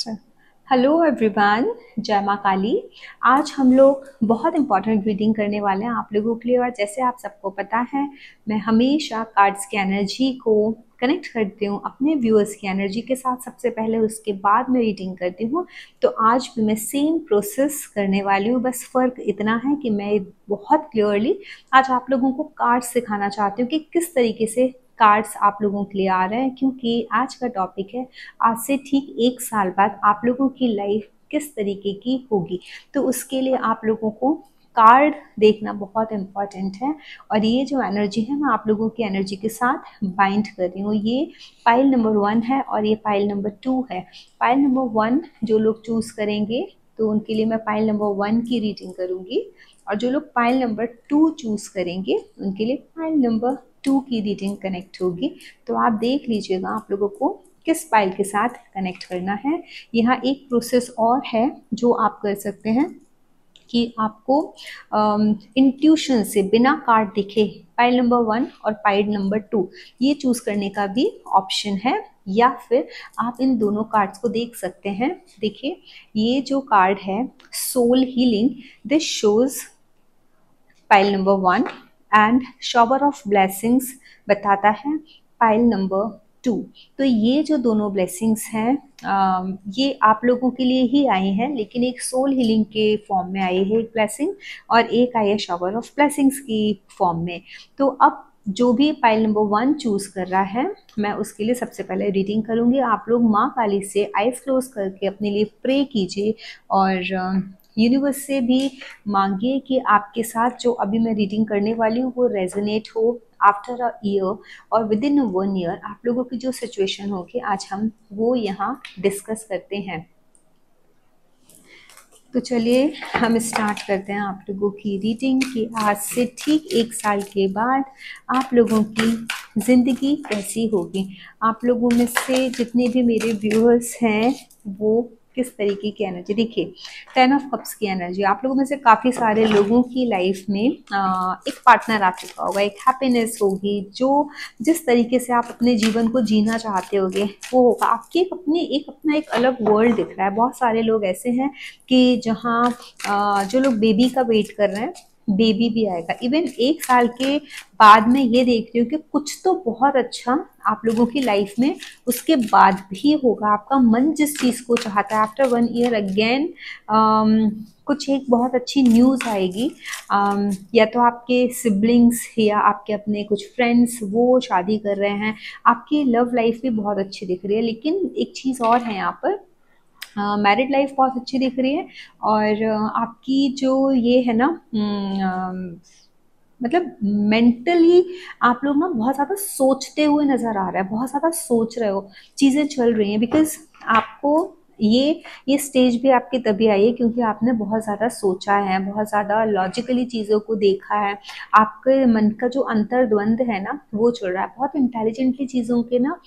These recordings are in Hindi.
से। हेलो एवरीवन, जय माँ काली। आज हम लोग बहुत इंपॉर्टेंट रीडिंग करने वाले हैं आप लोगों के लिए। और जैसे आप सबको पता है, मैं हमेशा कार्ड्स की एनर्जी को कनेक्ट करती हूँ अपने व्यूअर्स की एनर्जी के साथ सबसे पहले, उसके बाद मैं रीडिंग करती हूँ। तो आज भी मैं सेम प्रोसेस करने वाली हूँ, बस फ़र्क इतना है कि मैं बहुत क्लियरली आज आप लोगों को कार्ड्स सिखाना चाहती हूँ कि किस तरीके से कार्ड्स आप लोगों के लिए आ रहे हैं। क्योंकि आज का टॉपिक है आज से ठीक 1 साल बाद आप लोगों की लाइफ किस तरीके की होगी। तो उसके लिए आप लोगों को कार्ड देखना बहुत इम्पॉर्टेंट है। और ये जो एनर्जी है मैं आप लोगों की एनर्जी के साथ बाइंड कर रही हूँ। ये पाइल नंबर 1 है और ये पाइल नंबर 2 है। पाइल नंबर 1 जो लोग चूज करेंगे तो उनके लिए मैं पाइल नंबर 1 की रीडिंग करूंगी, और जो लोग पाइल नंबर 2 चूज करेंगे उनके लिए पाइल नंबर 2 की रीडिंग कनेक्ट होगी। तो आप देख लीजिएगा आप लोगों को किस पाइल के साथ कनेक्ट करना है। यहाँ एक प्रोसेस और है जो आप कर सकते हैं कि आपको इंट्यूशन से बिना कार्ड दिखे पाइल नंबर 1 और पाइल नंबर 2 ये चूज करने का भी ऑप्शन है, या फिर आप इन दोनों कार्ड्स को देख सकते हैं। देखिए, ये जो कार्ड है soul healing, this shows pile number 1 and shower of blessings बताता है पाइल नंबर 2। तो ये जो दोनों ब्लेसिंग्स हैं ये आप लोगों के लिए ही आई हैं, लेकिन एक सोल हीलिंग के फॉर्म में आई है एक ब्लेसिंग, और एक आई है शॉवर ऑफ ब्लेसिंग्स की फॉर्म में। तो अब जो भी पाइल नंबर 1 चूज कर रहा है मैं उसके लिए सबसे पहले रीडिंग करूंगी। आप लोग माँ काली से आईज क्लोज करके अपने लिए प्रे कीजिए और यूनिवर्स से भी मांगिए कि आपके साथ जो अभी मैं रीडिंग करने वाली हूँ वो रेजोनेट हो आफ्टर अ ईयर, और विद इन 1 ईयर आप लोगों की जो सिचुएशन होगी आज हम वो यहाँ डिस्कस करते हैं। तो चलिए हम स्टार्ट करते हैं आप लोगों की रीडिंग कि आज से ठीक 1 साल के बाद आप लोगों की ज़िंदगी कैसी होगी। आप लोगों में से जितने भी मेरे व्यूअर्स हैं वो किस तरीके की एनर्जी, देखिए 10 ऑफ कप्स की एनर्जी। आप लोगों में से काफ़ी सारे लोगों की लाइफ में एक पार्टनर आ चुका होगा, एक हैप्पीनेस होगी, जो जिस तरीके से आप अपने जीवन को जीना चाहते होगे वो होगा। आपकी एक अपना एक अलग वर्ल्ड दिख रहा है। बहुत सारे लोग ऐसे हैं कि जहाँ जो लोग बेबी का वेट कर रहे हैं, बेबी भी आएगा। इवन 1 साल के बाद मैं ये देख रही हूँ कि कुछ तो बहुत अच्छा आप लोगों की लाइफ में उसके बाद भी होगा। आपका मन जिस चीज़ को चाहता है आफ्टर 1 ईयर अगेन कुछ एक बहुत अच्छी न्यूज़ आएगी। या तो आपके सिबलिंग्स या आपके अपने कुछ फ्रेंड्स वो शादी कर रहे हैं। आपकी लव लाइफ भी बहुत अच्छी दिख रही है। लेकिन एक चीज़ और है यहाँ पर, मैरिड लाइफ बहुत अच्छी दिख रही है। और आपकी जो ये है ना मतलब मेंटली आप लोग ना बहुत ज़्यादा सोचते हुए नज़र आ रहा है, बहुत ज़्यादा सोच रहे हो, चीज़ें चल रही हैं। बिकॉज आपको ये स्टेज भी आपकी तभी आई है क्योंकि आपने बहुत ज़्यादा सोचा है, बहुत ज़्यादा लॉजिकली चीज़ों को देखा है। आपके मन का जो अंतर्द्वंद है ना वो चल रहा है। बहुत इंटेलिजेंटली चीज़ों के ना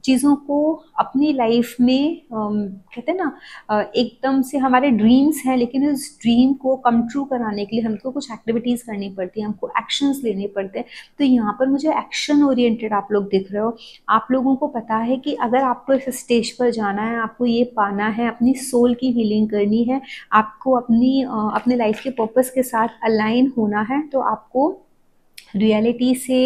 चीज़ों को अपनी लाइफ में कहते हैं ना एकदम से हमारे ड्रीम्स हैं, लेकिन उस ड्रीम को कम ट्रू कराने के लिए हमको कुछ एक्टिविटीज़ करनी पड़ती है, हमको एक्शंस लेने पड़ते हैं। तो यहाँ पर मुझे एक्शन ओरिएंटेड आप लोग दिख रहे हो। आप लोगों को पता है कि अगर आपको इस स्टेज पर जाना है, आपको ये पाना है, अपनी सोल की हीलिंग करनी है, आपको अपने लाइफ के पर्पस के साथ अलाइन होना है, तो आपको रियलिटी से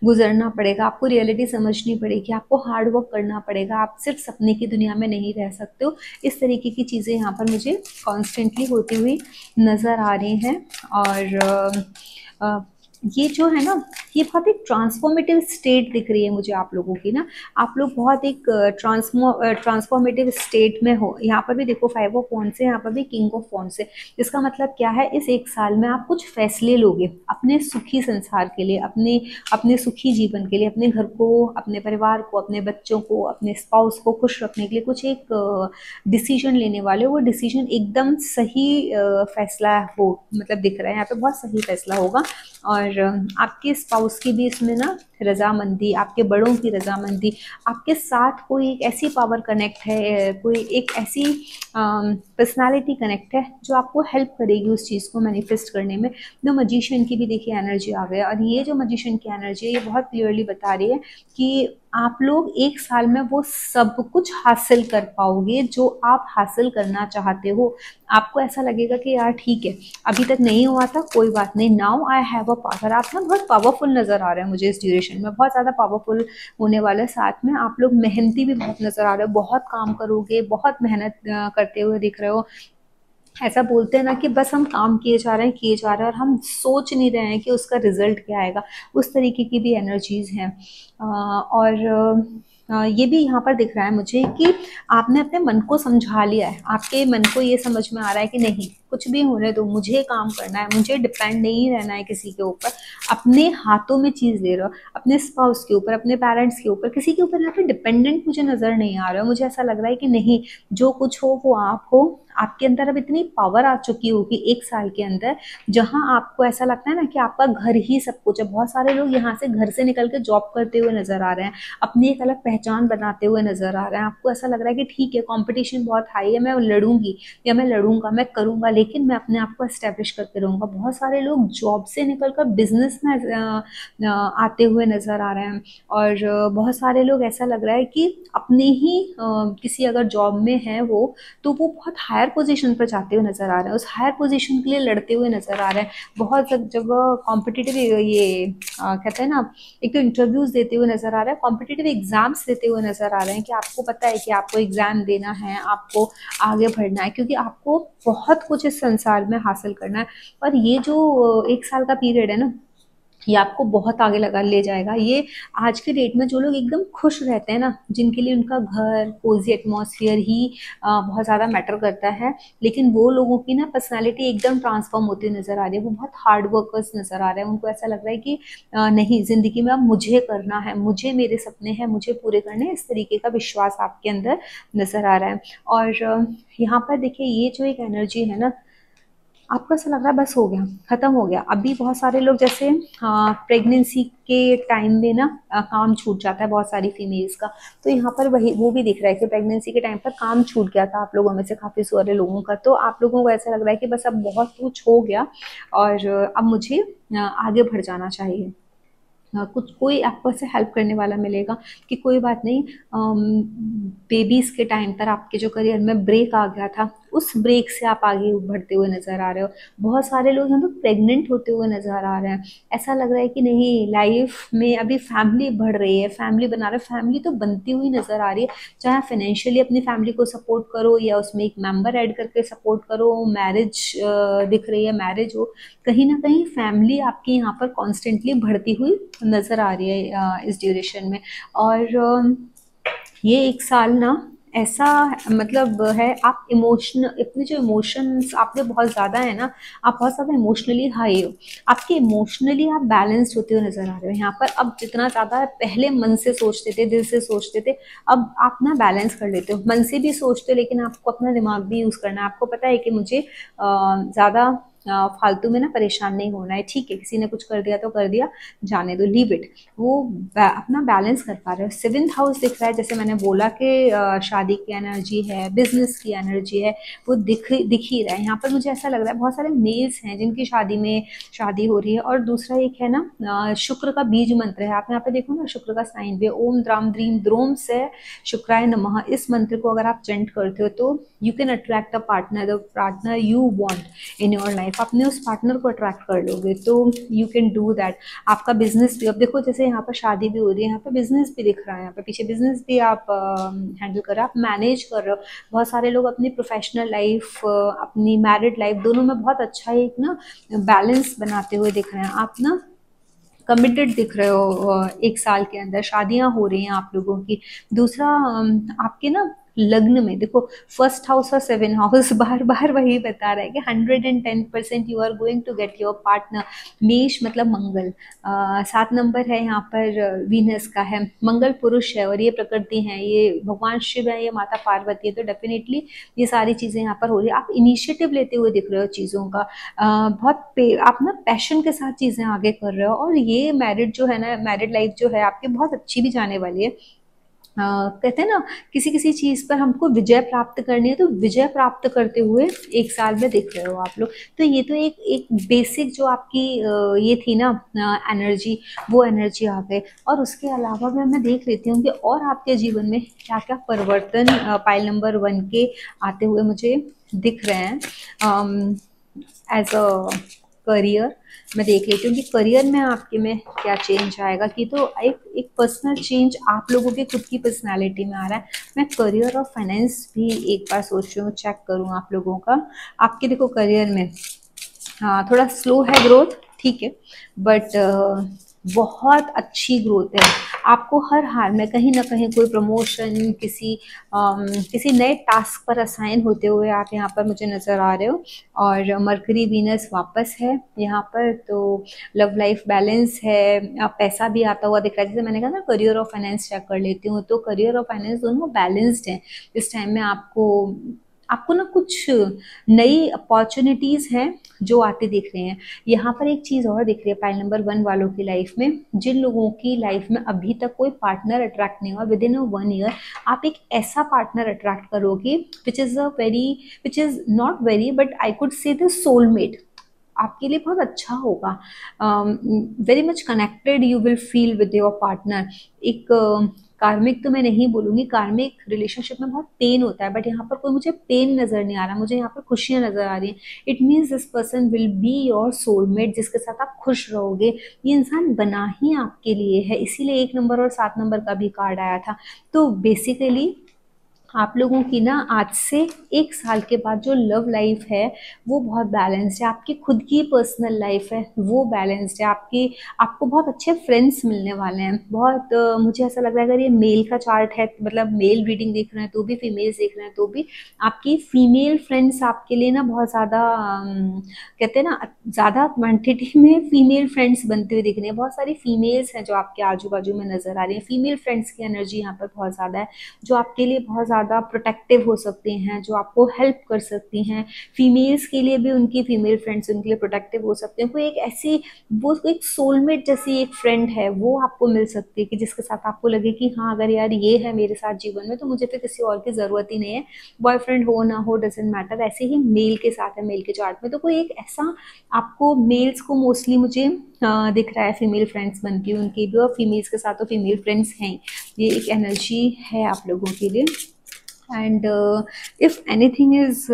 गुजरना पड़ेगा। आपको रियलिटी समझनी पड़ेगी, आपको हार्ड वर्क करना पड़ेगा। आप सिर्फ सपने की दुनिया में नहीं रह सकते हो। इस तरीके की चीज़ें यहाँ पर मुझे कॉन्स्टेंटली होती हुई नज़र आ रही हैं। और ये जो है ना ये बहुत एक ट्रांसफॉर्मेटिव स्टेट दिख रही है मुझे आप लोगों की ना। आप लोग बहुत एक ट्रांसफॉर्मेटिव स्टेट में हो। यहाँ पर भी देखो 5 ऑफ वॉन्ड्स है, यहाँ पर भी किंग ऑफ वॉन्ड्स है। इसका मतलब क्या है, इस 1 साल में आप कुछ फैसले लोगे अपने सुखी संसार के लिए, अपने सुखी जीवन के लिए, अपने घर को, अपने परिवार को, अपने बच्चों को, अपने स्पाउस को खुश रखने के लिए कुछ एक डिसीजन लेने वाले हो। वो डिसीजन एकदम सही फैसला हो, मतलब दिख रहा है यहाँ पे बहुत सही फैसला होगा। और आपके स्पाउस की भी इसमें ना रजामंदी, आपके बड़ों की रजामंदी, आपके साथ कोई एक ऐसी पावर कनेक्ट है, कोई एक ऐसी पर्सनालिटी कनेक्ट है जो आपको हेल्प करेगी उस चीज़ को मैनिफेस्ट करने में। द मजिशियन की भी देखिए एनर्जी आ गया। और ये जो मजिशियन की एनर्जी है ये बहुत क्लियरली बता रही है कि आप लोग एक साल में वो सब कुछ हासिल कर पाओगे जो आप हासिल करना चाहते हो। आपको ऐसा लगेगा कि यार ठीक है, अभी तक नहीं हुआ था, कोई बात नहीं, now I have a power. आप ना बहुत पावरफुल नजर आ रहे हैं मुझे इस ड्यूरेशन में, बहुत ज्यादा पावरफुल होने वाले। साथ में आप लोग मेहनती भी बहुत नजर आ रहे हो, बहुत काम करोगे, बहुत मेहनत करते हुए दिख रहे हो। ऐसा बोलते हैं ना कि बस हम काम किए जा रहे हैं, किए जा रहे हैं, और हम सोच नहीं रहे हैं कि उसका रिजल्ट क्या आएगा। उस तरीके की भी एनर्जीज हैं। और ये भी यहाँ पर दिख रहा है मुझे कि आपने अपने मन को समझा लिया है। आपके मन को ये समझ में आ रहा है कि नहीं, कुछ भी होने दो, मुझे काम करना है, मुझे डिपेंड नहीं रहना है किसी के ऊपर। अपने हाथों में चीज ले रहे हो, अपने स्पाउस के ऊपर, अपने पेरेंट्स के ऊपर, किसी के ऊपर यहाँ पे डिपेंडेंट मुझे नजर नहीं आ रहा है। मुझे ऐसा लग रहा है कि नहीं, जो कुछ हो वो आप हो। आपके अंदर अब इतनी पावर आ चुकी होगी एक साल के अंदर, जहां आपको ऐसा लगता है ना कि आपका घर ही सब कुछ है। बहुत सारे लोग यहाँ से घर से निकल के जॉब करते हुए नजर आ रहे हैं, अपनी एक अलग पहचान बनाते हुए नजर आ रहे हैं। आपको ऐसा लग रहा है कि ठीक है, कंपटीशन बहुत हाई है, मैं लड़ूंगी या मैं लड़ूंगा, मैं करूंगा, लेकिन मैं अपने आप को एस्टेब्लिश करके रहूंगा। बहुत सारे लोग जॉब से निकलकर बिजनेस में आते हुए नजर आ रहे हैं। और बहुत सारे लोग ऐसा लग रहा है कि अपने ही किसी अगर जॉब में है वो, तो वो बहुत हायर पोजीशन पर जाते हुए नजर आ रहे हैं, उस हायर पोजीशन के लिए लड़ते हुए नजर आ रहे हैं। बहुत जगह कॉम्पिटिटिव ये कहते हैं ना, एक तो इंटरव्यूज देते हुए नजर आ रहे हैं, कॉम्पिटिटिव एग्जाम्स देते हुए नजर आ रहे हैं कि आपको पता है कि आपको एग्जाम देना है, आपको आगे बढ़ना है, क्योंकि आपको बहुत कुछ इस संसार में हासिल करना है। और ये जो एक साल का पीरियड है ना, ये आपको बहुत आगे लगा ले जाएगा। ये आज के डेट में जो लोग एकदम खुश रहते हैं ना, जिनके लिए उनका घर, कोजी एटमॉस्फेयर ही बहुत ज़्यादा मैटर करता है, लेकिन वो लोगों की ना पर्सनालिटी एकदम ट्रांसफॉर्म होती नजर आ रही है। वो बहुत हार्ड वर्कर्स नजर आ रहे हैं। उनको ऐसा लग रहा है कि नहीं, जिंदगी में अब मुझे करना है, मुझे मेरे सपने हैं, मुझे पूरे करने हैं। इस तरीके का विश्वास आपके अंदर नजर आ रहा है। और यहाँ पर देखिए, ये जो एक एनर्जी है ना, आपको ऐसा लग रहा है बस हो गया, खत्म हो गया। अभी बहुत सारे लोग जैसे प्रेगनेंसी के टाइम में ना काम छूट जाता है बहुत सारी फीमेल्स का, तो यहाँ पर वही वो भी दिख रहा है कि प्रेगनेंसी के टाइम पर काम छूट गया था आप लोगों में से काफी सारे लोगों का। तो आप लोगों को ऐसा लग रहा है कि बस अब बहुत कुछ हो गया, और अब मुझे आगे बढ़ जाना चाहिए। कुछ कोई आपको ऐसे हेल्प करने वाला मिलेगा कि कोई बात नहीं, बेबीज के टाइम पर आपके जो करियर में ब्रेक आ गया था, उस ब्रेक से आप आगे बढ़ते हुए नजर आ रहे हो। बहुत सारे लोग यहाँ पे प्रेग्नेंट होते हुए नजर आ रहे हैं। ऐसा लग रहा है कि नहीं, लाइफ में अभी फैमिली बढ़ रही है, फैमिली बना रहे, फैमिली तो बनती हुई नजर आ रही है। चाहे फाइनेंशियली अपनी फैमिली को सपोर्ट करो या उसमें एक मेंबर ऐड करके सपोर्ट करो, मैरिज दिख रही है, मैरिज हो, कहीं ना कहीं फैमिली आपकी यहाँ पर कॉन्स्टेंटली बढ़ती हुई नजर आ रही है इस ड्यूरेशन में। और ये एक साल ना ऐसा मतलब है, आप इमोशनल, अपने जो इमोशंस आपने बहुत ज़्यादा है ना, आप बहुत ज़्यादा इमोशनली हाई हो। आपके इमोशनली आप बैलेंस्ड होते हुए नजर आ रहे हो यहाँ पर। अब जितना ज़्यादा पहले मन से सोचते थे, दिल से सोचते थे, अब आप ना बैलेंस कर लेते हो। मन से भी सोचते हो, लेकिन आपको अपना दिमाग भी यूज़ करना है। आपको पता है कि मुझे ज़्यादा फालतू में ना परेशान नहीं होना है। ठीक है, किसी ने कुछ कर दिया तो कर दिया, जाने दो, लीव इट। वो अपना बैलेंस कर पा रहे हो। सेवेंथ हाउस दिख रहा है, जैसे मैंने बोला कि शादी की एनर्जी है, बिजनेस की एनर्जी है, वो दिख ही रहा है यहाँ पर। मुझे ऐसा लग रहा है बहुत सारे मेल्स हैं जिनकी शादी हो रही है। और दूसरा एक है ना, शुक्र का बीज मंत्र है, आप यहाँ पे देखो ना, शुक्र का साइन भी है, ओम द्राम द्रीम द्रोम से शुक्राय नमः। इस मंत्र को अगर आप चेंट करते हो तो you can attract a partner, the partner you want in your life. अपने उस पार्टनर को अट्रैक्ट कर लोगे, तो यू कैन डू दैट। आपका बिजनेस भी, अब देखो जैसे यहाँ पर शादी भी हो रही है, यहाँ पर बिजनेस भी दिख रहा है, यहाँ पे पीछे बिजनेस भी आप हैंडल कर रहे हो, आप मैनेज कर रहे हो। बहुत सारे लोग अपनी प्रोफेशनल लाइफ, अपनी मैरिड लाइफ, दोनों में बहुत अच्छा एक ना बैलेंस बनाते हुए दिख रहे हैं। आप ना कमिटेड दिख रहे हो एक साल के अंदर, शादियां हो रही हैं आप लोगों की। दूसरा आपके ना लग्न में देखो, फर्स्ट हाउस और सेवन हाउस बार बार वही बता रहा है कि 110% you are going to get your partner. मेष मतलब मंगल, 7 नंबर है यहाँ पर, वीनस का है, मंगल पुरुष है और ये प्रकृति है, ये भगवान शिव है, ये माता पार्वती है। तो डेफिनेटली ये सारी चीजें यहाँ पर हो रही है। आप इनिशिएटिव लेते हुए दिख रहे हो चीजों का, आप ना पैशन के साथ चीजें आगे कर रहे हो। और ये मैरिड जो है ना, मैरिड लाइफ जो है आपकी बहुत अच्छी भी जाने वाली है। कहते हैं ना, किसी किसी चीज पर हमको विजय प्राप्त करनी है, तो विजय प्राप्त करते हुए एक साल में दिख रहे हो आप लोग। तो ये तो एक एक बेसिक जो आपकी ये थी ना एनर्जी, वो एनर्जी आ गई। और उसके अलावा मैं देख लेती हूँ कि और आपके जीवन में क्या क्या परिवर्तन पाइल नंबर 1 के आते हुए मुझे दिख रहे हैं। एज अ करियर मैं देख लेती हूँ कि करियर में आपके में क्या चेंज आएगा। कि तो एक एक पर्सनल चेंज आप लोगों की खुद की पर्सनालिटी में आ रहा है। मैं करियर और फाइनेंस भी एक बार सोच रही हूँ चेक करूँ आप लोगों का। आपके देखो करियर में हाँ थोड़ा स्लो है ग्रोथ, ठीक है, बट बहुत अच्छी ग्रोथ है। आपको हर हाल में कहीं ना कहीं कोई प्रमोशन, किसी नए टास्क पर असाइन होते हुए आप यहाँ पर मुझे नज़र आ रहे हो। और मरकरी वीनस वापस है यहाँ पर, तो लव लाइफ बैलेंस है। अब पैसा भी आता हुआ दिख रहा है। जैसे मैंने कहा ना करियर और फाइनेंस चेक कर लेती हूँ, तो करियर और फाइनेंस दोनों बैलेंस्ड हैं इस टाइम में। आपको आपको ना कुछ नई अपॉर्चुनिटीज हैं जो आते दिख रहे हैं। यहाँ पर एक चीज और दिख रही है पाइल नंबर 1 वालों की लाइफ में। जिन लोगों की लाइफ में अभी तक कोई पार्टनर अट्रैक्ट नहीं हुआ, विद इन 1 ईयर आप एक ऐसा पार्टनर अट्रैक्ट करोगे which is not very, but I could say the soulmate. आपके लिए बहुत अच्छा होगा। Very much connected you will feel with your partner. एक कार्मिक तो मैं नहीं बोलूंगी, कार्मिक रिलेशनशिप में बहुत पेन होता है, बट यहाँ पर कोई मुझे पेन नजर नहीं आ रहा, मुझे यहाँ पर खुशियां नजर आ रही हैं। It means this person will be your soulmate, जिसके साथ आप खुश रहोगे। ये इंसान बना ही आपके लिए है, इसीलिए 1 नंबर और 7 नंबर का भी कार्ड आया था। तो बेसिकली आप लोगों की ना आज से 1 साल के बाद जो लव लाइफ है वो बहुत बैलेंस्ड है। आपकी खुद की पर्सनल लाइफ है वो बैलेंस्ड है। आपको बहुत अच्छे फ्रेंड्स मिलने वाले हैं। बहुत मुझे ऐसा लग रहा है, अगर ये मेल का चार्ट है, मतलब मेल रीडिंग देख रहे हैं तो भी, फीमेल्स देख रहे हैं तो भी, आपकी फीमेल फ्रेंड्स आपके लिए ना बहुत ज़्यादा कहते हैं ना, ज़्यादा क्वान्टिटी में फीमेल फ्रेंड्स बनते हुए दिख रही हैं। बहुत सारी फीमेल्स हैं जो आपके आजू बाजू में नजर आ रही हैं। फीमेल फ्रेंड्स की एनर्जी यहाँ पर बहुत ज़्यादा है, जो आपके लिए बहुत ज़्यादा प्रोटेक्टिव हो सकती हैं, जो आपको हेल्प कर सकती हैं। फीमेल्स के लिए भी उनकी फीमेल फ्रेंड्स उनके लिए प्रोटेक्टिव हो सकते हैं। कोई एक ऐसी, वो एक सोलमेट जैसी एक फ्रेंड है वो आपको मिल सकती है, कि जिसके साथ आपको लगे कि हाँ अगर यार ये है मेरे साथ जीवन में तो मुझे फिर किसी और की ज़रूरत ही नहीं है। बॉयफ्रेंड हो ना हो डजेंट मैटर। ऐसे ही मेल के साथ है, मेल के चार्ट में तो कोई एक ऐसा आपको, मेल्स को मोस्टली मुझे दिख रहा है फीमेल फ्रेंड्स बनती, उनकी भी, और फीमेल्स के साथ तो फीमेल फ्रेंड्स हैं। ये एक एनर्जी है आप लोगों के लिए। And if anything is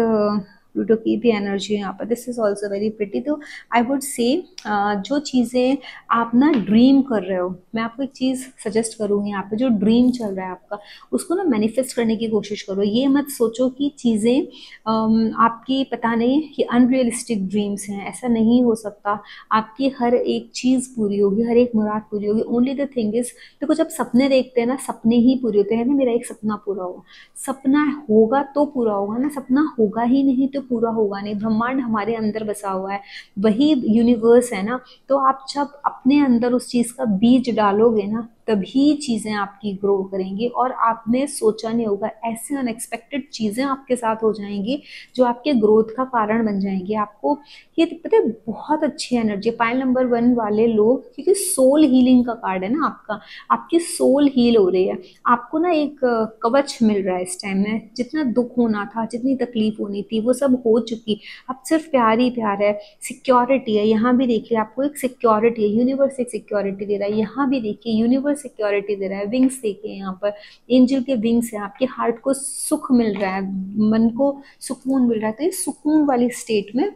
Pluto की भी एनर्जी है यहाँ पर, this is also very pretty. तो आई वुड से जो चीज़ें आप ना ड्रीम कर रहे हो, मैं आपको एक चीज़ सजेस्ट करूँगी यहाँ पे, जो ड्रीम चल रहा है आपका उसको ना मैनिफेस्ट करने की कोशिश करो। ये मत सोचो कि चीज़ें आपकी पता नहीं कि अनरियलिस्टिक ड्रीम्स हैं, ऐसा नहीं हो सकता। आपकी हर एक चीज़ पूरी होगी, हर एक मुराद पूरी होगी। ओनली द थिंग इज, देखो जब सपने देखते हैं ना, सपने ही पूरे होते हैं ना। मेरा एक सपना पूरा हुआ, सपना होगा तो पूरा होगा ना, सपना होगा ही नहीं तो पूरा होगा नहीं। ब्रह्मांड हमारे अंदर बसा हुआ है, वही यूनिवर्स है ना। तो आप जब अपने अंदर उस चीज़ का बीज डालोगे ना, तभी चीज़ें आपकी ग्रो करेंगी। और आपने सोचा नहीं होगा, ऐसे अनएक्सपेक्टेड चीज़ें आपके साथ हो जाएंगी जो आपके ग्रोथ का कारण बन जाएंगी। आपको ये पता है, बहुत अच्छी एनर्जी पाइल नंबर 1 वाले लोग, क्योंकि सोल हीलिंग का कार्ड है ना आपका, आपकी सोल हील हो रही है। आपको ना एक कवच मिल रहा है इस टाइम में। जितना दुख होना था, जितनी तकलीफ होनी थी, वो सब हो चुकी। अब सिर्फ प्यार ही प्यार है, सिक्योरिटी है। यहाँ भी देखिए आपको एक सिक्योरिटी है, यूनिवर्स एक सिक्योरिटी दे रहा है। यहाँ भी देखिए यूनिवर्स सिक्योरिटी दे रहा है। विंग्स देखिए यहाँ पर, एंजल के विंग्स हैं। आपके हार्ट को सुख मिल रहा है, मन को सुकून मिल रहा है। तो ये सुकून वाली स्टेट में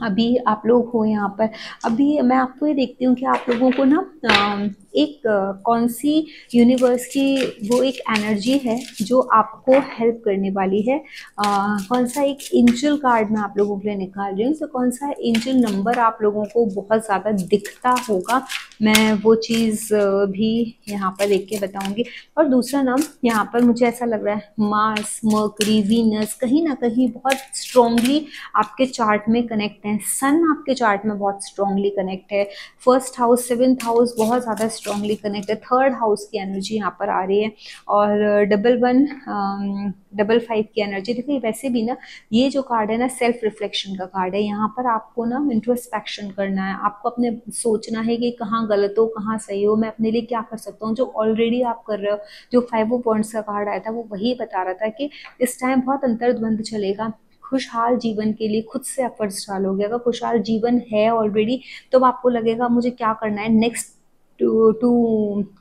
अभी आप लोग हो यहाँ पर। अभी मैं आपको ये देखती हूँ कि आप लोगों को ना एक कौन सी यूनिवर्स की वो एक एनर्जी है जो आपको हेल्प करने वाली है। कौन सा एक एंजल कार्ड मैं आप लोगों के लिए निकाल रही हूँ, तो कौन सा एंजल नंबर आप लोगों को बहुत ज़्यादा दिखता होगा, मैं वो चीज़ भी यहाँ पर देख के बताऊँगी। और दूसरा नाम यहाँ पर मुझे ऐसा लग रहा है, मार्स, मर्करी, वीनस कहीं ना कहीं बहुत स्ट्रॉन्गली आपके चार्ट में कनेक्ट कनेक्ट हैं। सन आपके चार्ट में बहुत स्ट्रांगली कनेक्ट है, फर्स्ट हाउस, सेवंथ हाउस बहुत ज़्यादा स्ट्रांगली कनेक्ट है, थर्ड हाउस की एनर्जी यहाँ पर आ रही है, और डबल वन, डबल फाइव की एनर्जी। देखिए वैसे भी ना ये जो कार्ड है ना सेल्फ रिफ्लेक्शन का कार्ड है। यहाँ पर आपको ना इंट्रोस्पेक्शन करना है, आपको अपने सोचना है कि कहाँ गलत हो कहाँ सही हो, मैं अपने लिए क्या कर सकता हूँ। जो ऑलरेडी आप कर रहे हो, जो फाइव ऑफ वॉन्ड्स का कार्ड आया था वो वही बता रहा था कि इस टाइम बहुत अंतर्द्वंद चलेगा। खुशहाल जीवन के लिए खुद से एफर्ट्स डालोगे। अगर खुशहाल जीवन है ऑलरेडी तो आपको लगेगा मुझे क्या करना है next to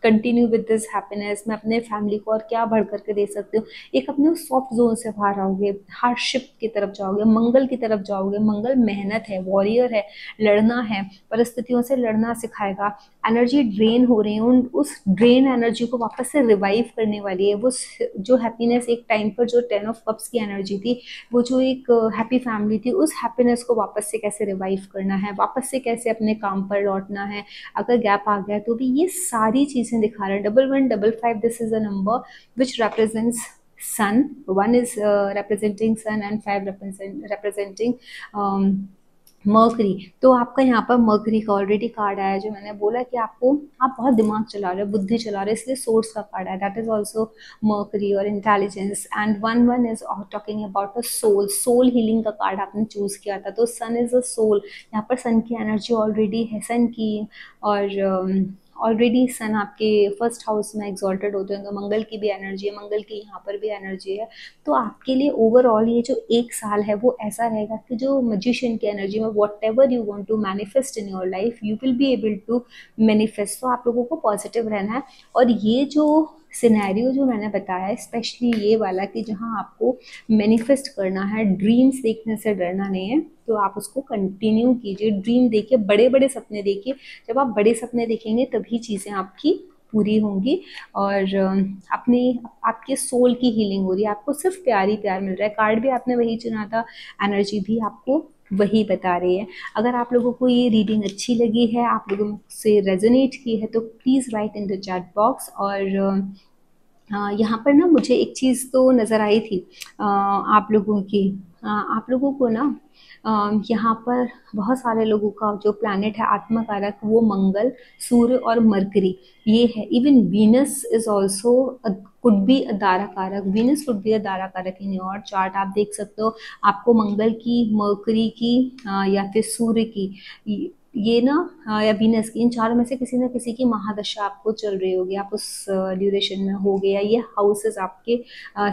continue with this happiness, मैं अपने फैमिली को और क्या बढ़ करके दे सकती हूँ। एक अपने उस सॉफ्ट जोन से बाहर आओगे, हार्डशिप की तरफ जाओगे, मंगल की तरफ जाओगे। मंगल मेहनत है, वॉरियर है, लड़ना है, परिस्थितियों से लड़ना सिखाएगा। एनर्जी ड्रेन हो रही है, उस ड्रेन एनर्जी को वापस से रिवाइव करने वाली है। वो जो हैप्पीनेस एक टाइम पर जो 10 ऑफ कप्स की एनर्जी थी, वो जो एक हैप्पी फैमिली थी, उस हैप्पीनेस को वापस से कैसे रिवाइव करना है, वापस से कैसे अपने काम पर लौटना है। अगर गैप आ गया तो भी ये सारी चीजें दिखा रहे हैं। Double one, double five, this is a number which represents sun. One is representing sun and five representing mercury. तो आपका यहाँ पर मर्करी का ऑलरेडी कार्ड आया, जो मैंने बोला कि आपको आप बहुत दिमाग चला रहे हो, बुद्धि चला रहे हो, इसलिए सोर्स का कार्ड आया, दैट इज ऑल्सो मर्करी और intelligence. And one one is talking about a soul, soul healing का कार्ड आपने चूज किया था। तो सन इज अ सोल, यहाँ पर सन की एनर्जी ऑलरेडी है, सन की, और ऑलरेडी सन आपके फर्स्ट हाउस में एग्जॉल्टेड होते हैं, तो मंगल की भी एनर्जी है, मंगल की यहाँ पर भी एनर्जी है। तो आपके लिए ओवरऑल ये जो एक साल है वो ऐसा रहेगा कि जो मजिशियन की एनर्जी में whatever you want to manifest in your life you will be able to manifest. तो आप लोगों को पॉजिटिव रहना है। और ये जो सिनेरियो जो मैंने बताया, स्पेशली ये वाला कि जहाँ आपको मैनिफेस्ट करना है, ड्रीम्स देखने से डरना नहीं है, तो आप उसको कंटिन्यू कीजिए। ड्रीम देखिए, बड़े बड़े सपने देखिए। जब आप बड़े सपने देखेंगे तभी चीज़ें आपकी पूरी होंगी। और अपनी आपके सोल की हीलिंग हो रही है, आपको सिर्फ प्यार ही प्यार मिल रहा है। कार्ड भी आपने वही चुना था, एनर्जी भी आपको वही बता रही है। अगर आप लोगों को ये रीडिंग अच्छी लगी है, आप लोगों से रेजोनेट की है, तो please write in the chat box. और यहाँ पर ना मुझे एक चीज़ तो नज़र आई थी आप लोगों की, आप लोगों को ना यहाँ पर बहुत सारे लोगों का जो प्लैनेट है आत्मकारक, वो मंगल, सूर्य और मरकरी ये है। Even Venus is also could be a दारा कारक, वीनस कुड बी अ दारा कारक इन योर चार्ट। आप देख सकते हो आपको मंगल की, मरकरी की या फिर सूर्य की, ये ना या वीनस की, इन चारों में से किसी न किसी की महादशा आपको चल रही होगी, आप उस ड्यूरेशन में हो गया। ये हाउसेस आपके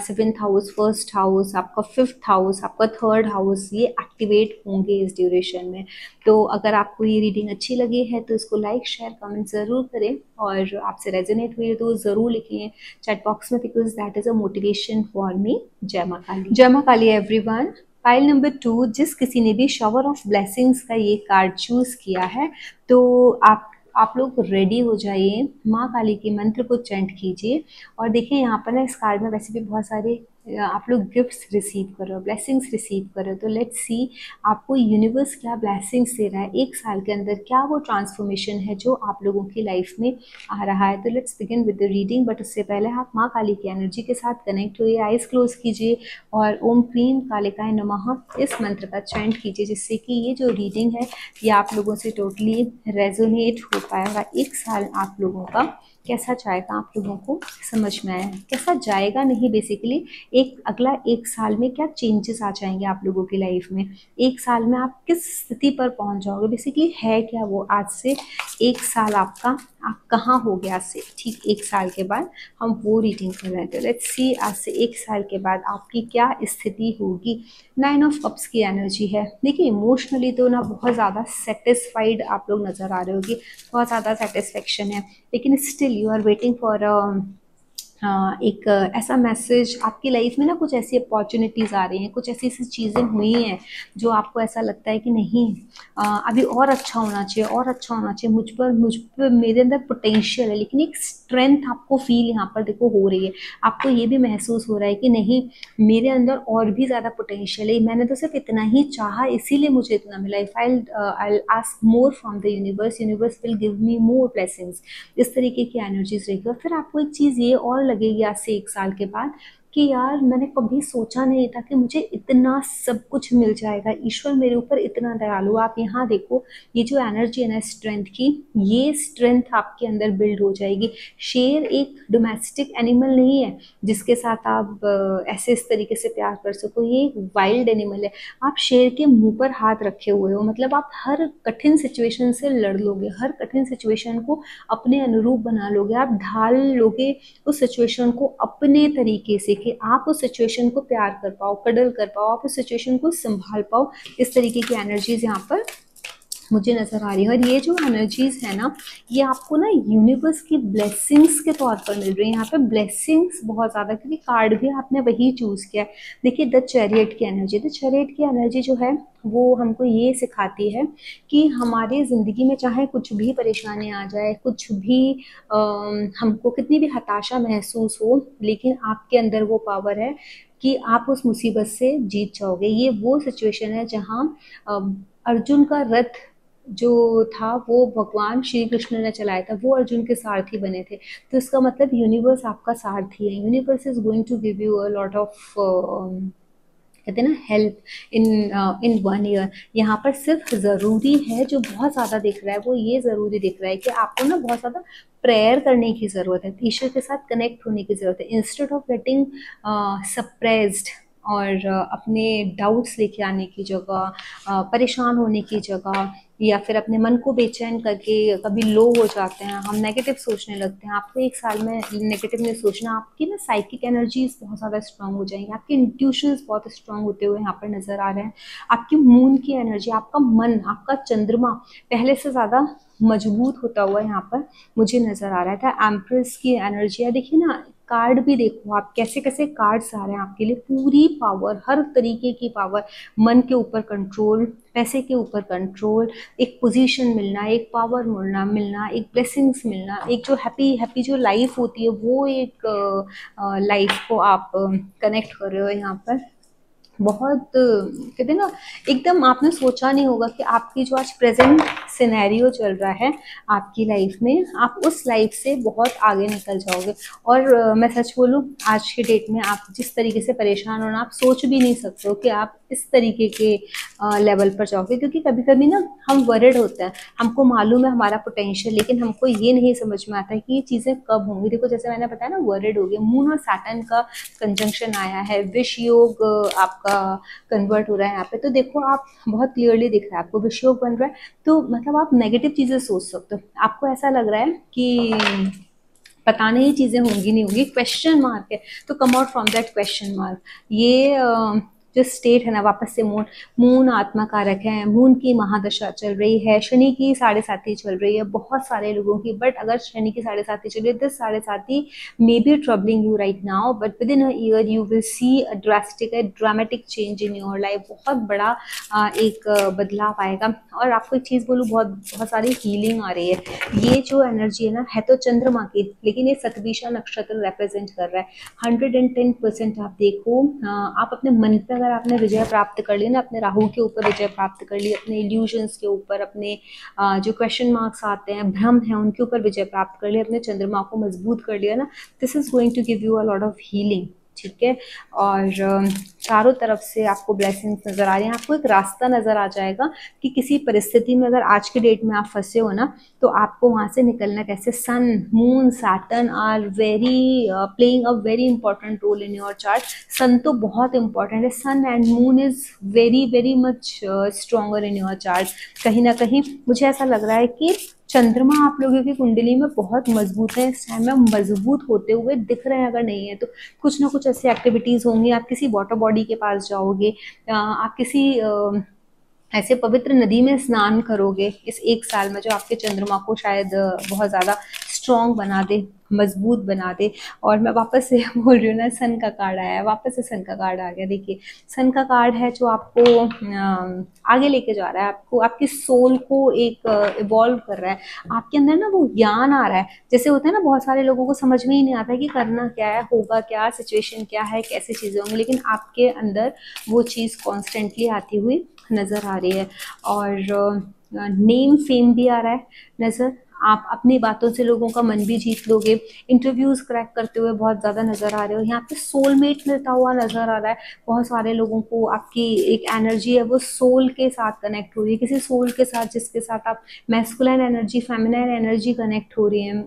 सेवेंथ हाउस, फर्स्ट हाउस, आपका फिफ्थ हाउस, आपका थर्ड हाउस, ये एक्टिवेट होंगे इस ड्यूरेशन में। तो अगर आपको ये रीडिंग अच्छी लगी है तो इसको लाइक, शेयर, कमेंट ज़रूर करें। और आपसे रेजोनेट हुई तो ज़रूर लिखें चैट बॉक्स में, because that is a motivation for मी। जय माँ काली। जय माँ काली एवरीवन। पाइल नंबर 2, जिस किसी ने भी शावर ऑफ ब्लेसिंग्स का ये कार्ड चूज किया है, तो आप लोग रेडी हो जाइए, माँ काली के मंत्र को चैंट कीजिए। और देखिए यहाँ पर ना इस कार्ड में वैसे भी बहुत सारे आप लोग गिफ्ट्स रिसीव कर रहे हो, ब्लेसिंग्स रिसीव कर रहे हो। तो लेट्स सी आपको यूनिवर्स क्या ब्लेसिंग्स दे रहा है एक साल के अंदर, क्या वो ट्रांसफॉर्मेशन है जो आप लोगों की लाइफ में आ रहा है। तो let's begin with the reading. But उससे पहले आप माँ काली की एनर्जी के साथ कनेक्ट हुए, आइज क्लोज कीजिए और ओम क्रीम कालिकाय नमः इस मंत्र का चैंट कीजिए, जिससे कि ये जो रीडिंग है ये आप लोगों से टोटली रेजोनेट हो पाएगा। एक साल आप लोगों का कैसा जाएगा आप लोगों को समझ में आया, कैसा जाएगा नहीं, बेसिकली एक अगला एक साल में क्या चेंजेस आ जाएंगे आप लोगों की लाइफ में, एक साल में आप किस स्थिति पर पहुंच जाओगे, बेसिकली है क्या वो। आज से एक साल आपका, आप कहाँ हो गया आज से ठीक एक साल के बाद हम वो रीडिंग कर रहे हैं। तो लेट्स सी आज से एक साल के बाद आपकी क्या स्थिति होगी। 9 ऑफ कप्स की एनर्जी है। देखिए इमोशनली तो ना बहुत ज़्यादा सेटिस्फाइड आप लोग नज़र आ रहे होगी, बहुत ज़्यादा सेटिस्फेक्शन है, लेकिन still you are waiting for एक ऐसा मैसेज। आपकी लाइफ में ना कुछ ऐसी अपॉर्चुनिटीज़ आ रही हैं, कुछ ऐसी ऐसी चीज़ें हुई हैं जो आपको ऐसा लगता है कि नहीं अभी और अच्छा होना चाहिए, और अच्छा होना चाहिए, मुझ पर मेरे अंदर पोटेंशियल है, लेकिन एक स्ट्रेंथ आपको फील यहाँ पर देखो हो रही है। आपको ये भी महसूस हो रहा है कि नहीं मेरे अंदर और भी ज़्यादा पोटेंशियल है, मैंने तो सिर्फ इतना ही चाहा इसीलिए मुझे इतना मिला। If I ask more from the universe, universe will give me more blessings. इस तरीके की एनर्जीज रहेगी। और फिर आपको एक चीज़ ये और लगेगी आज से एक साल के बाद कि यार मैंने कभी सोचा नहीं था कि मुझे इतना सब कुछ मिल जाएगा, ईश्वर मेरे ऊपर इतना दयालु। आप यहाँ देखो, ये जो एनर्जी है ना स्ट्रेंथ की, ये स्ट्रेंथ आपके अंदर बिल्ड हो जाएगी। शेर एक डोमेस्टिक एनिमल नहीं है जिसके साथ आप ऐसे इस तरीके से प्यार कर सको, ये एक वाइल्ड एनिमल है। आप शेर के मुंह पर हाथ रखे हुए हो, मतलब आप हर कठिन सिचुएशन से लड़ लोगे, हर कठिन सिचुएशन को अपने अनुरूप बना लोगे, आप ढाल लोगे उस सिचुएशन को अपने तरीके से, कि आप उस सिचुएशन को प्यार कर पाओ, कडल कर पाओ, आप उस सिचुएशन को संभाल पाओ। इस तरीके की एनर्जीज यहाँ पर मुझे नज़र आ रही है। और ये जो एनर्जीज है ना, ये आपको ना यूनिवर्स की ब्लेसिंग्स के तौर पर मिल रही है। यहाँ पे ब्लेसिंग्स बहुत ज़्यादा, क्योंकि कार्ड भी आपने वही चूज़ किया है। देखिए द चैरियट की एनर्जी, द चैरियट की एनर्जी जो है वो हमको ये सिखाती है कि हमारी ज़िंदगी में चाहे कुछ भी परेशानी आ जाए, कुछ भी हमको कितनी भी हताशा महसूस हो, लेकिन आपके अंदर वो पावर है कि आप उस मुसीबत से जीत जाओगे। ये वो सिचुएशन है जहाँ अर्जुन का रथ जो था वो भगवान श्री कृष्ण ने चलाया था, वो अर्जुन के सारथी बने थे। तो इसका मतलब यूनिवर्स आपका सारथी है। Universe is going to give you a lot of कहते हैं ना हेल्प इन 1 ईयर। यहाँ पर सिर्फ ज़रूरी है, जो बहुत ज़्यादा दिख रहा है वो ये ज़रूरी दिख रहा है कि आपको ना बहुत ज़्यादा प्रेयर करने की ज़रूरत है, ईश्वर के साथ कनेक्ट होने की ज़रूरत है। इंस्टेड ऑफ गेटिंग सप्रेस्ड और अपने डाउट्स लेके आने की जगह, परेशान होने की जगह, या फिर अपने मन को बेचैन करके कभी लो हो जाते हैं, हम नेगेटिव सोचने लगते हैं। आपको 1 साल में नेगेटिव नहीं सोचना। आपकी ना साइकिक एनर्जीज बहुत ज़्यादा स्ट्रांग हो जाएंगी, आपके इंट्यूशंस बहुत स्ट्रांग होते हुए यहाँ पर नज़र आ रहे हैं। आपकी मून की एनर्जी, आपका मन, आपका चंद्रमा पहले से ज़्यादा मजबूत होता हुआ यहाँ पर मुझे नज़र आ रहा था। एम्प्रेस की एनर्जी है, देखिए ना कार्ड भी देखो आप, कैसे कैसे कार्ड्स आ रहे हैं आपके लिए। पूरी पावर, हर तरीके की पावर, मन के ऊपर कंट्रोल, पैसे के ऊपर कंट्रोल, एक पोजीशन मिलना, एक पावर मिलना, एक ब्लेसिंग्स मिलना, एक जो हैप्पी जो लाइफ होती है वो एक लाइफ को आप कनेक्ट कर रहे हो यहाँ पर। बहुत कहते हैं ना, एकदम आपने सोचा नहीं होगा कि आपकी जो आज प्रेजेंट सिनेरियो चल रहा है आपकी लाइफ में, आप उस लाइफ से बहुत आगे निकल जाओगे। और मैं सच बोलूँ, आज के डेट में आप जिस तरीके से परेशान हो ना, आप सोच भी नहीं सकते हो कि आप इस तरीके के लेवल पर जाओगे। क्योंकि कभी कभी ना हम वरिड होते हैं, हमको मालूम है हमारा पोटेंशियल, लेकिन हमको ये नहीं समझ में आता है कि ये चीज़ें कब होंगी। देखो जैसे मैंने बताया ना, वरिड हो गए, मून और सैटर्न का कंजंक्शन आया है, विष योग आपका कन्वर्ट हो रहा है यहाँ पे। तो देखो आप बहुत क्लियरली दिख रहा है आपको विष योग बन रहा है। तो मतलब आप नेगेटिव चीज़ें सोच सकते हो, आपको ऐसा लग रहा है कि पता नहीं चीज़ें होंगी नहीं होंगी, क्वेश्चन मार्क है, तो come out from that question mark. ये जो स्टेट है ना, वापस से मून आत्मा कारक है, मून की महादशा चल रही है, शनि की 7.5 चल रही है बहुत सारे लोगों की। बट अगर शनि की 7.5 चल रही है, this 7.5 may be troubling you right now, but with in a year you will see a dramatic change in your life. बहुत बड़ा एक बदलाव आएगा। और आपको एक चीज़ बोलूँ, बहुत सारी हीलिंग आ रही है। ये जो एनर्जी है ना, है तो चंद्रमा की, लेकिन ये सतभिषा नक्षत्र रिप्रेजेंट कर रहा है। 110% आप देखो, आप अपने मन पे अगर आपने विजय प्राप्त कर ली ना, अपने राहु के ऊपर विजय प्राप्त कर ली, अपने इल्यूजन्स के ऊपर, अपने जो क्वेश्चन मार्क्स आते हैं, भ्रम है, उनके ऊपर विजय प्राप्त कर लिया, अपने चंद्रमा को मजबूत कर लिया ना, this is going to give you a lot of healing. ठीक है। और चारों तरफ से आपको ब्लेसिंग्स नजर आ रही हैं। आपको एक रास्ता नजर आ जाएगा कि किसी परिस्थिति में अगर आज के डेट में आप फंसे हो ना, तो आपको वहां से निकलना कैसे। Sun, Moon, Saturn are very playing a very important role in your chart. Sun तो बहुत इंपॉर्टेंट है, Sun and Moon is very very much stronger in your chart. कहीं ना कहीं मुझे ऐसा लग रहा है कि चंद्रमा आप लोगों की कुंडली में बहुत मजबूत है, इस टाइम में मजबूत होते हुए दिख रहे हैं। अगर नहीं है तो कुछ ना कुछ ऐसी एक्टिविटीज होंगी, आप किसी वाटर बॉडी के पास जाओगे, आप किसी ऐसे पवित्र नदी में स्नान करोगे इस 1 साल में, जो आपके चंद्रमा को शायद बहुत ज़्यादा स्ट्रॉन्ग बना दे, मजबूत बना दे। और मैं वापस से बोल रही हूँ ना, सन का कार्ड आया है, वापस से सन का कार्ड आ गया। देखिए सन का कार्ड है जो आपको आगे लेके जा रहा है, आपको आपकी सोल को एक इवॉल्व कर रहा है। आपके अंदर ना वो ज्ञान आ रहा है। जैसे होता है ना, बहुत सारे लोगों को समझ में ही नहीं आता है कि करना क्या है, होगा क्या, सिचुएशन क्या है, कैसे चीज़ें होंगी, लेकिन आपके अंदर वो चीज़ कॉन्स्टेंटली आती हुई नज़र आ रही है। और नेम फेम भी आ रहा है नज़र। आप अपनी बातों से लोगों का मन भी जीत लोगे। इंटरव्यूज़ क्रैक करते हुए बहुत ज़्यादा नज़र आ रहे हो। यहाँ पे सोलमेट मिलता हुआ नज़र आ रहा है। बहुत सारे लोगों को आपकी एक एनर्जी है वो सोल के साथ कनेक्ट हो रही है, किसी सोल के साथ जिसके साथ आप masculine energy, feminine energy connect हो रही है।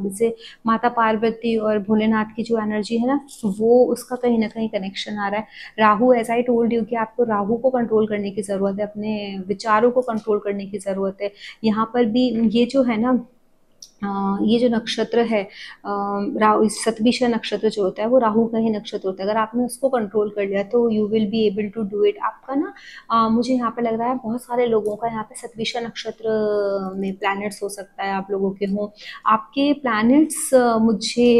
जैसे माता पार्वती और भोलेनाथ की जो एनर्जी है ना, वो उसका कहीं ना कहीं कनेक्शन आ रहा है। Rahu, as I told you, कि आपको राहु को कंट्रोल करने की ज़रूरत है, अपने विचारों को कंट्रोल करने की ज़रूरत है। यहाँ पर भी ये जो है ना, ये जो नक्षत्र है, राहु शतभिषा नक्षत्र जो होता है वो राहु का ही नक्षत्र होता है। अगर आपने उसको कंट्रोल कर लिया तो you will be able to do it. आपका ना मुझे यहाँ पे लग रहा है बहुत सारे लोगों का यहाँ पे शतभिषा नक्षत्र में प्लैनेट्स हो सकता है आप लोगों के हों। आपके प्लैनेट्स मुझे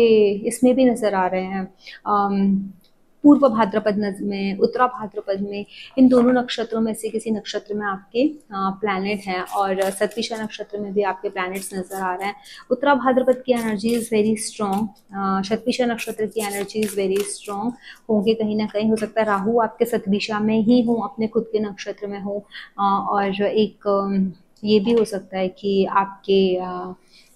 इसमें भी नज़र आ रहे हैं, पूर्व भाद्रपद में, उत्तरा भाद्रपद में, इन दोनों नक्षत्रों में से किसी नक्षत्र में आपके प्लैनेट हैं। और शतभिषा नक्षत्र में भी आपके प्लैनेट्स नजर आ रहे हैं। उत्तरा भाद्रपद की energy is very strong, Shatabhisha नक्षत्र की एनर्जी इज वेरी स्ट्रॉन्ग होंगे। कहीं ना कहीं हो सकता है राहु आपके शतभिषा में ही हो, अपने खुद के नक्षत्र में हो। और एक ये भी हो सकता है कि आपके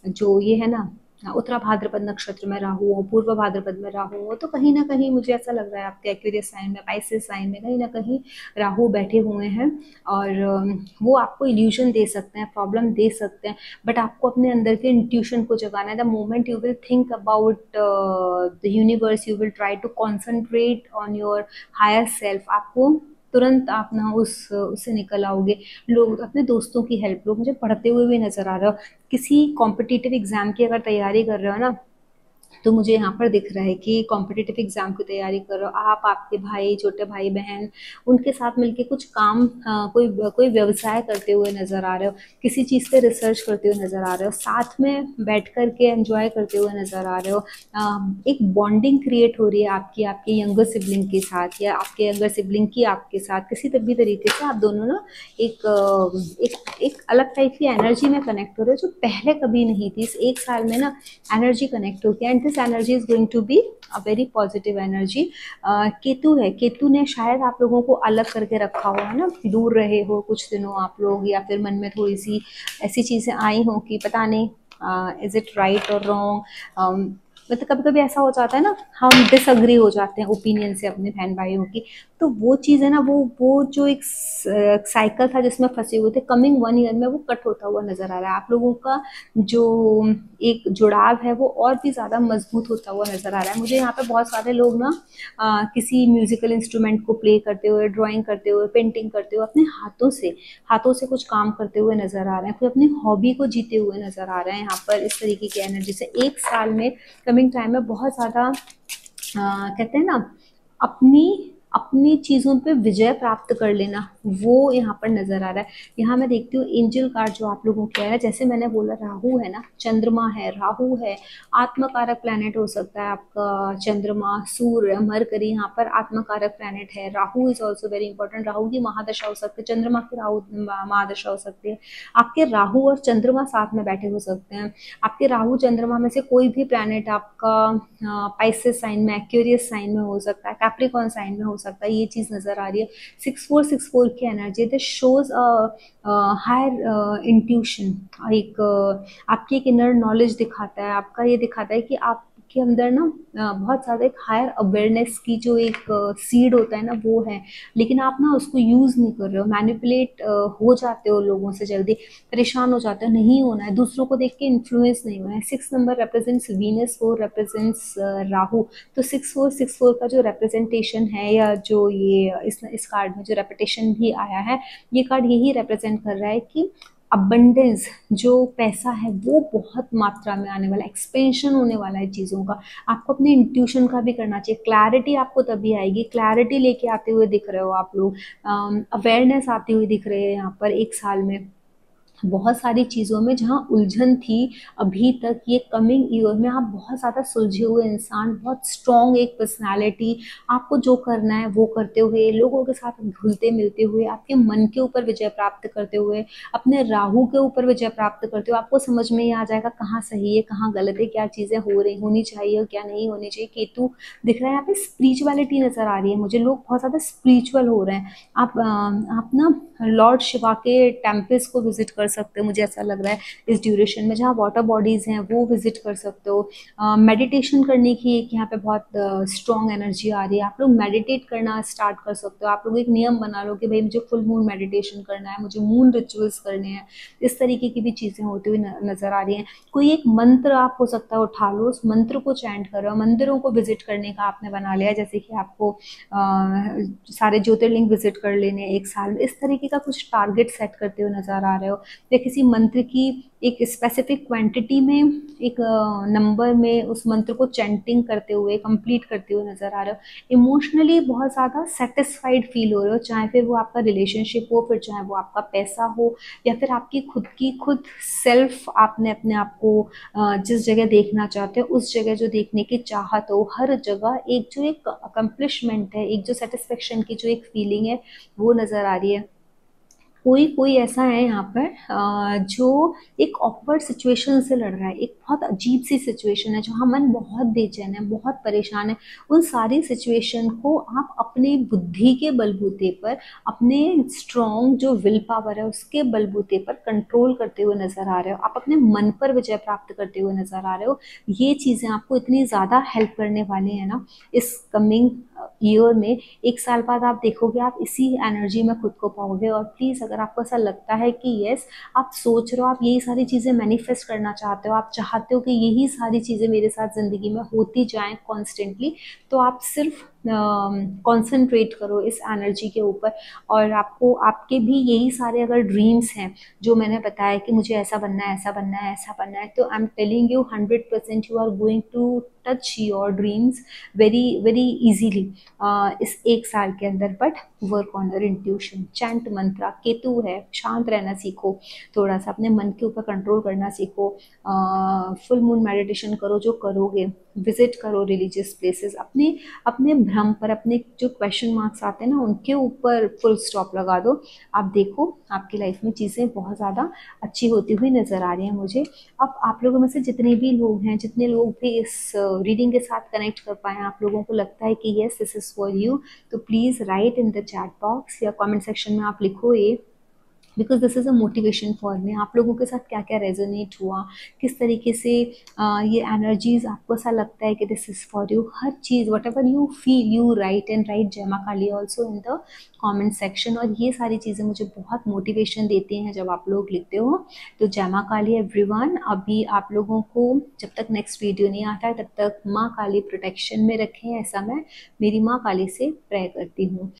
जो ये है ना, उत्तरा भाद्रपद नक्षत्र में राहु हो, पूर्व भाद्रपद में राहु हो, तो कहीं ना कहीं मुझे ऐसा लग रहा है आपके एक्वेरियस साइन में, पाइसेस साइन में कहीं ना कहीं राहु बैठे हुए हैं। और वो आपको इल्यूजन दे सकते हैं, प्रॉब्लम दे सकते हैं, बट आपको अपने अंदर के इंट्यूशन को जगाना है। The moment you will think about the universe, you will try to concentrate on your higher self, आपको तुरंत आप ना उससे निकल आओगे। लोग अपने दोस्तों की हेल्प लो। मुझे पढ़ते हुए भी नजर आ रहा हो, किसी कॉम्पिटिटिव एग्जाम की अगर तैयारी कर रहे हो ना, तो मुझे यहाँ पर दिख रहा है कि कॉम्पिटिटिव एग्जाम की तैयारी करो आप, आपके भाई, छोटे भाई बहन, उनके साथ मिलके कुछ काम, कोई कोई व्यवसाय करते हुए नजर आ रहे हो, किसी चीज़ पे रिसर्च करते हुए नजर आ रहे हो, साथ में बैठ कर के एंजॉय करते हुए नजर आ रहे हो। एक बॉन्डिंग क्रिएट हो रही है आपकी आपके यंगर सिबलिंग के साथ, या आपके यंगर सिबलिंग की आपके साथ। किसी भी तरीके से आप दोनों ना एक अलग टाइप की एनर्जी में कनेक्ट हो रहे हो जो पहले कभी नहीं थी। इस एक साल में ना एनर्जी कनेक्ट हो गया, and this energy is going to be a very positive energy. Ketu है, केतु ने शायद आप लोगों को अलग करके रखा हुआ है ना, दूर रहे हो कुछ दिनों आप लोग, या फिर मन में थोड़ी सी ऐसी चीज़ें आई हो कि पता नहीं इज इट राइट और रॉन्ग। मतलब कभी कभी ऐसा हो जाता है ना, हम डिसअग्री हो जाते हैं ओपिनियन से अपने बहन भाइयों की, तो वो चीज़ है ना, वो जो एक साइकिल था जिसमें फंसे हुए थे, कमिंग 1 ईयर में वो कट होता हुआ नजर आ रहा है। आप लोगों का जो एक जुड़ाव है वो और भी ज़्यादा मजबूत होता हुआ नजर आ रहा है। मुझे यहाँ पे बहुत सारे लोग ना किसी म्यूजिकल इंस्ट्रूमेंट को प्ले करते हुए, ड्राइंग करते हुए, पेंटिंग करते हुए, अपने हाथों से कुछ काम करते हुए नजर आ रहे हैं, कोई अपनी हॉबी को जीते हुए नजर आ रहे हैं। यहाँ पर इस तरीके की एनर्जी से एक साल में, कमिंग टाइम में बहुत ज़्यादा कहते हैं ना, अपनी अपनी चीज़ों पे विजय प्राप्त कर लेना, वो यहाँ पर नजर आ रहा है। यहाँ मैं देखती हूँ एंजल कार्ड जो आप लोगों के है, जैसे मैंने बोला राहु है ना, चंद्रमा है, राहु है, आत्मकारक प्लैनेट हो सकता है आपका चंद्रमा, सूर्य, मरकरी, यहाँ पर आत्मकारक प्लैनेट है। Rahu is also very important, Rahu की महादशा हो सकती है, चंद्रमा की राहु महादशा हो सकती है। आपके राहु और चंद्रमा साथ में बैठे हो सकते हैं। आपके राहु चंद्रमा में से कोई भी प्लैनेट आपका पाइसेस साइन में, एक्वेरियस साइन में हो सकता है, कैप्रिकॉर्न साइन में हो सकता है, ये चीज़ नज़र आ रही है। 6464 की energy, this shows higher intuition, एक आपकी एक इनर नॉलेज दिखाता है। आपका ये दिखाता है कि आपके अंदर ना बहुत ज़्यादा एक हायर अवेयरनेस की जो एक सीड होता है ना, वो है, लेकिन आप ना उसको यूज़ नहीं कर रहे हो, मैनिपुलेट हो जाते हो लोगों से, जल्दी परेशान हो जाते हो। नहीं होना है, दूसरों को देख के इन्फ्लुएंस नहीं होना है। 6 number represents Venus, 4 represents Rahu, तो 6464 का जो रिप्रेजेंटेशन है, या जो ये इस कार्ड में जो रेपिटेशन भी आया है, ये कार्ड यही रिप्रेजेंट कर रहा है कि अबंडेंस, जो पैसा है वो बहुत मात्रा में आने वाला है, एक्सपेंशन होने वाला है चीज़ों का। आपको अपने इंट्यूशन का भी करना चाहिए। क्लैरिटी आपको तभी आएगी, क्लैरिटी लेके आते हुए दिख रहे हो आप लोग, अवेयरनेस आती हुई दिख रही है यहाँ पर एक साल में। बहुत सारी चीज़ों में जहाँ उलझन थी अभी तक, ये कमिंग ईयर में आप बहुत ज़्यादा सुलझे हुए इंसान, बहुत स्ट्रॉन्ग एक पर्सनालिटी, आपको जो करना है वो करते हुए, लोगों के साथ घुलते मिलते हुए, आपके मन के ऊपर विजय प्राप्त करते हुए, अपने राहु के ऊपर विजय प्राप्त करते हुए, आपको समझ में ही आ जाएगा कहाँ सही है, कहाँ गलत है, क्या चीज़ें होनी चाहिए और क्या नहीं होनी चाहिए। केतु दिख रहा है यहाँ पे, स्पिरिचुअलिटी नज़र आ रही है मुझे, लोग बहुत ज़्यादा स्पिरिचुअल हो रहे हैं। आप ना लॉर्ड शिवा के टेम्पल्स को विजिट कर सकते हो, मुझे ऐसा लग रहा है इस ड्यूरेशन में। जहाँ वाटर बॉडीज़ हैं वो विजिट कर सकते हो। मेडिटेशन करने की एक यहाँ पे बहुत स्ट्रॉन्ग एनर्जी आ रही है। आप लोग मेडिटेट करना स्टार्ट कर सकते हो। आप लोग एक नियम बना लो कि भाई मुझे फुल मून मेडिटेशन करना है, मुझे मून रिचुअल्स करने हैं। इस तरीके की भी चीज़ें होती हुई नज़र आ रही हैं। कोई एक मंत्र आप हो सकता है उठा लो, उस मंत्र को चैंट करो। मंदिरों को विजिट करने का आपने बना लिया, जैसे कि आपको सारे ज्योतिर्लिंग विजिट कर लेने एक साल में। इस तरीके का कुछ टारगेट सेट करते हुए नज़र आ रहे हो, या किसी मंत्र की एक स्पेसिफिक क्वांटिटी में, एक नंबर में उस मंत्र को चैंटिंग करते हुए कंप्लीट करते हुए नज़र आ रहे हो। इमोशनली बहुत ज़्यादा सेटिस्फाइड फील हो रहे हो, चाहे फिर वो आपका रिलेशनशिप हो, फिर चाहे वो आपका पैसा हो, या फिर आपकी खुद सेल्फ, आपने अपने आप को जिस जगह देखना चाहते हो उस जगह जो देखने की चाहत हो, हर जगह एक जो एक अकम्पलिशमेंट है, एक जो सेटिस्फेक्शन की जो एक फीलिंग है वो नज़र आ रही है। कोई कोई ऐसा है यहाँ पर जो एक ऑकवर्ड सिचुएशन से लड़ रहा है, एक बहुत अजीब सी सिचुएशन है जहाँ मन बहुत बेचैन है, बहुत परेशान है। उन सारी सिचुएशन को आप अपने बुद्धि के बलबूते पर, अपने स्ट्रॉन्ग जो विल पावर है उसके बलबूते पर कंट्रोल करते हुए नजर आ रहे हो। आप अपने मन पर विजय प्राप्त करते हुए नजर आ रहे हो। ये चीज़ें आपको इतनी ज़्यादा हेल्प करने वाली है ना इस कमिंग ईयर में। एक साल बाद आप देखोगे आप इसी एनर्जी में खुद को पाओगे। और प्लीज़ अगर आपको ऐसा लगता है कि यस, आप सोच रहे हो, आप यही सारी चीज़ें मैनिफेस्ट करना चाहते हो, आप चाहते हो कि यही सारी चीज़ें मेरे साथ ज़िंदगी में होती जाएं कॉन्स्टेंटली, तो आप सिर्फ कंसंट्रेट करो इस एनर्जी के ऊपर। और आपको आपके भी यही सारे अगर ड्रीम्स हैं जो मैंने बताया कि मुझे ऐसा बनना है, ऐसा बनना है, ऐसा बनना है, तो I am telling you 100% you are going to touch your dreams very very easily इस एक साल के अंदर। But work on your intuition, chant mantra, Ketu है, शांत रहना सीखो, थोड़ा सा अपने मन के ऊपर कंट्रोल करना सीखो। फुल मून मेडिटेशन करो जो करोगे, विजिट करो रिलीजियस प्लेसेस, अपने अपने भ्रम पर, अपने जो क्वेश्चन मार्क्स आते हैं ना उनके ऊपर फुल स्टॉप लगा दो। आप देखो आपकी लाइफ में चीज़ें बहुत ज़्यादा अच्छी होती हुई नज़र आ रही हैं मुझे। अब आप लोगों में से जितने भी लोग हैं, जितने लोग भी इस रीडिंग के साथ कनेक्ट कर पाए, आप लोगों को लगता है कि yes this is for you, तो please write in the chat box या कमेंट सेक्शन में आप लिखो ये, because this is a motivation for me. आप लोगों के साथ क्या क्या रेजोनेट हुआ, किस तरीके से ये एनर्जीज आपको ऐसा लगता है कि दिस इज़ फॉर यू। हर चीज़ whatever you feel you write, and write Jai Maa Kali also in the comment section. और ये सारी चीज़ें मुझे बहुत मोटिवेशन देती हैं जब आप लोग लिखते हो। तो जय माँ काली एवरीवन। अभी आप लोगों को जब तक नेक्स्ट वीडियो नहीं आता है तब तक माँ काली प्रोटेक्शन में रखें, ऐसा मैं मेरी माँ काली से प्रे करती हूँ।